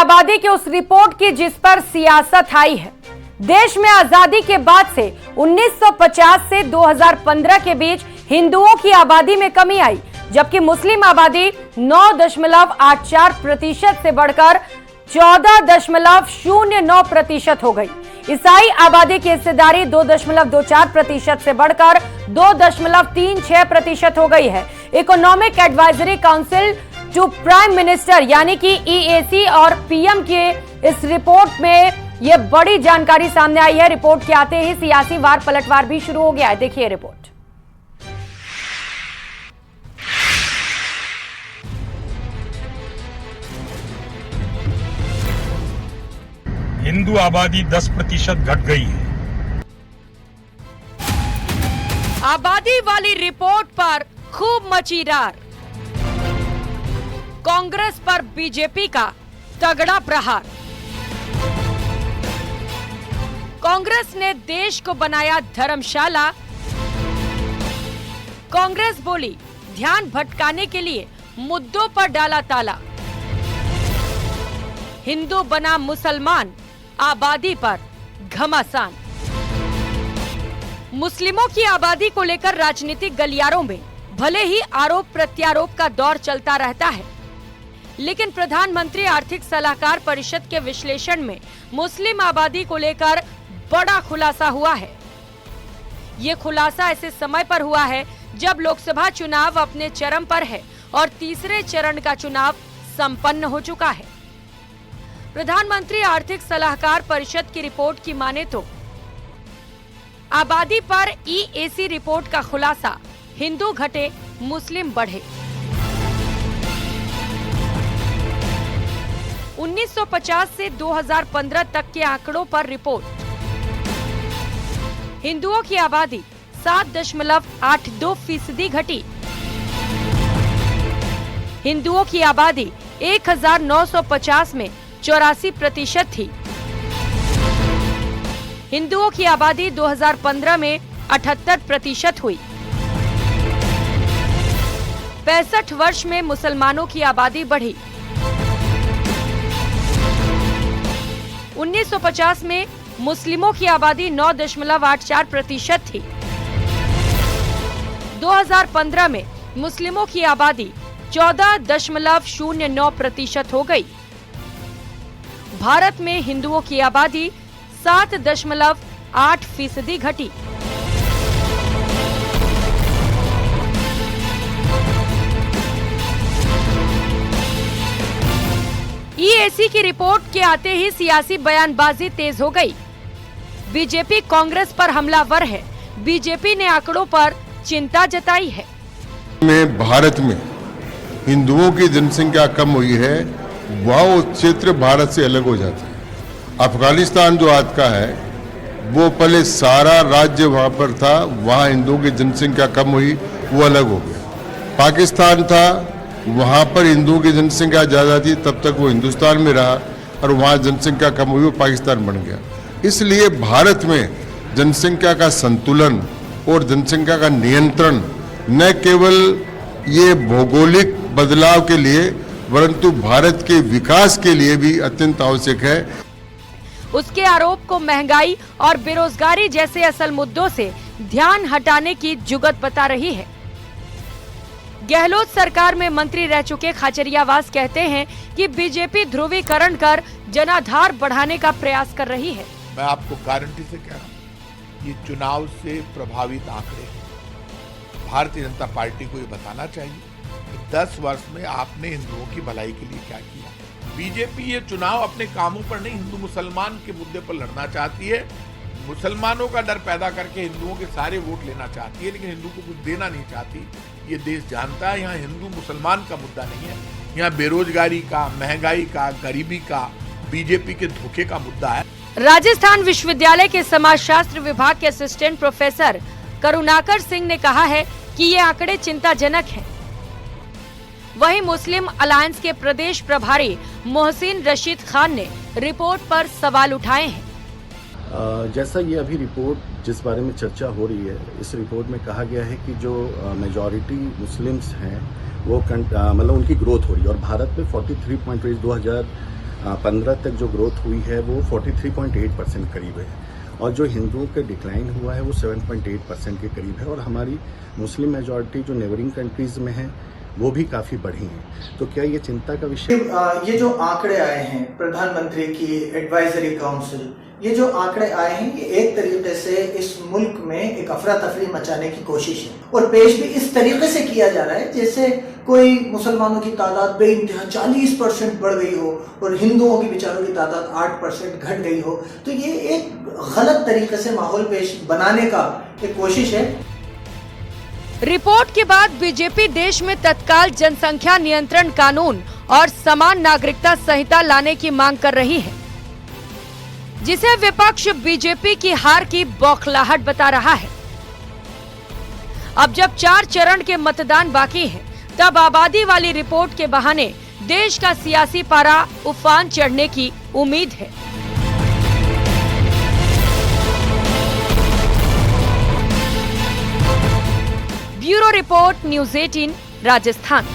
आबादी के उस रिपोर्ट की जिस पर सियासत आई है। देश में आजादी के बाद से 1950 से 2015 के बीच हिंदुओं की आबादी में कमी आई, जबकि मुस्लिम आबादी 9.84% से बढ़कर 14.09% हो गई। ईसाई आबादी की हिस्सेदारी 2.24% से बढ़कर 2.36% हो गई है। Economic advisory council to prime minister यानी कि EAC और PM के इस रिपोर्ट में यह बड़ी जानकारी सामने आई है। रिपोर्ट के आते ही सियासी वार पलटवार भी शुरू हो गया है। देखिए रिपोर्ट। हिंदू आबादी 10% घट गई है। आबादी वाली रिपोर्ट पर खूब मची रार। कांग्रेस पर बीजेपी का तगड़ा प्रहार। कांग्रेस ने देश को बनाया धर्मशाला। कांग्रेस बोली ध्यान भटकाने के लिए मुद्दों पर डाला ताला। हिंदू बना मुसलमान, आबादी पर घमासान। मुस्लिमों की आबादी को लेकर राजनीतिक गलियारों में भले ही आरोप प्रत्यारोप का दौर चलता रहता है, लेकिन प्रधानमंत्री आर्थिक सलाहकार परिषद के विश्लेषण में मुस्लिम आबादी को लेकर बड़ा खुलासा हुआ है। ये खुलासा ऐसे समय पर हुआ है जब लोकसभा चुनाव अपने चरम पर है और तीसरे चरण का चुनाव संपन्न हो चुका है। प्रधानमंत्री आर्थिक सलाहकार परिषद की रिपोर्ट की माने तो आबादी पर EAC रिपोर्ट का खुलासा, हिंदू घटे मुस्लिम बढ़े। 1950 से 2015 तक के आंकड़ों पर रिपोर्ट। हिंदुओं की आबादी 7.82% घटी। हिंदुओं की आबादी 1950 में 84% थी। हिंदुओं की आबादी 2015 में 78% हुई। 65 वर्ष में मुसलमानों की आबादी बढ़ी। 1950 में मुस्लिमों की आबादी 9.84% थी। 2015 में मुस्लिमों की आबादी 14.09% हो गई। भारत में हिंदुओं की आबादी 7.8% घटी। EAC की रिपोर्ट के आते ही सियासी बयानबाजी तेज हो गई। बीजेपी कांग्रेस पर हमलावर है। बीजेपी ने आंकड़ों पर चिंता जताई है। भारत में हिंदुओं की जनसंख्या कम हुई है, वह क्षेत्र भारत से अलग हो जाता है। अफगानिस्तान जो आज का है वो पहले सारा राज्य वहां पर था, वहां हिंदुओं की जनसंख्या कम हुई, वो अलग हो गया। पाकिस्तान था, वहां पर हिंदुओं की जनसंख्या ज्यादा थी, तब तक वो हिंदुस्तान में रहा और वहां जनसंख्या कम हुई, वो पाकिस्तान बन गया। इसलिए भारत में जनसंख्या का संतुलन और जनसंख्या का नियंत्रण न केवल ये भौगोलिक बदलाव के लिए परंतु भारत के विकास के लिए भी अत्यंत आवश्यक है। उसके आरोप को महंगाई और बेरोजगारी जैसे असल मुद्दों से ध्यान हटाने की जुगत बता रही है। गहलोत सरकार में मंत्री रह चुके खाचरियावास कहते हैं कि बीजेपी ध्रुवीकरण कर जनाधार बढ़ाने का प्रयास कर रही है। मैं आपको गारंटी से कह रहा हूँ, ये चुनाव से प्रभावित आंकड़े हैं। भारतीय जनता पार्टी को ये बताना चाहिए कि 10 वर्ष में आपने हिंदुओं की भलाई के लिए क्या किया। बीजेपी ये चुनाव अपने कामों पर नहीं, हिंदू मुसलमान के मुद्दे पर लड़ना चाहती है। मुसलमानों का डर पैदा करके हिंदुओं के सारे वोट लेना चाहती है, लेकिन हिंदू को कुछ देना नहीं चाहती। ये देश जानता है यहाँ हिंदू मुसलमान का मुद्दा नहीं है, यहाँ बेरोजगारी का, महंगाई का, गरीबी का, बीजेपी के धोखे का मुद्दा है। राजस्थान विश्वविद्यालय के समाजशास्त्र विभाग के असिस्टेंट प्रोफेसर करुणाकर सिंह ने कहा है कि ये आंकड़े चिंताजनक हैं। वहीं मुस्लिम अलायंस के प्रदेश प्रभारी मोहसिन रशीद खान ने रिपोर्ट पर सवाल उठाए हैं। जैसा ये अभी रिपोर्ट जिस बारे में चर्चा हो रही है, इस रिपोर्ट में कहा गया है कि जो मेजॉरिटी मुस्लिम्स हैं वो मतलब उनकी ग्रोथ हो रही है और भारत में 43.8 2015 तक जो ग्रोथ हुई है वो 43.8% करीब है, और जो हिंदुओं का डिक्लाइन हुआ है वो 7.8% के करीब है, और हमारी मुस्लिम मेजॉरिटी जो नेबरिंग कंट्रीज में है वो भी काफ़ी बढ़ी हैं। तो क्या ये चिंता का विषय? ये जो आंकड़े आए हैं प्रधानमंत्री की एडवाइजरी काउंसिल, ये जो आंकड़े आए हैं ये एक तरीके से इस मुल्क में एक अफरा तफरी मचाने की कोशिश है, और पेश भी इस तरीके से किया जा रहा है जैसे कोई मुसलमानों की तादाद बेइंतहा 40% बढ़ गई हो और हिंदुओं की बेचारों की तादाद 8% घट गई हो। तो ये एक गलत तरीके से माहौल पेश बनाने का एक कोशिश है। रिपोर्ट के बाद बीजेपी देश में तत्काल जनसंख्या नियंत्रण कानून और समान नागरिकता संहिता लाने की मांग कर रही है, जिसे विपक्ष बीजेपी की हार की बौखलाहट बता रहा है। अब जब 4 चरण के मतदान बाकी हैं, तब आबादी वाली रिपोर्ट के बहाने देश का सियासी पारा उफान चढ़ने की उम्मीद है। Bureau report, news 18 Rajasthan.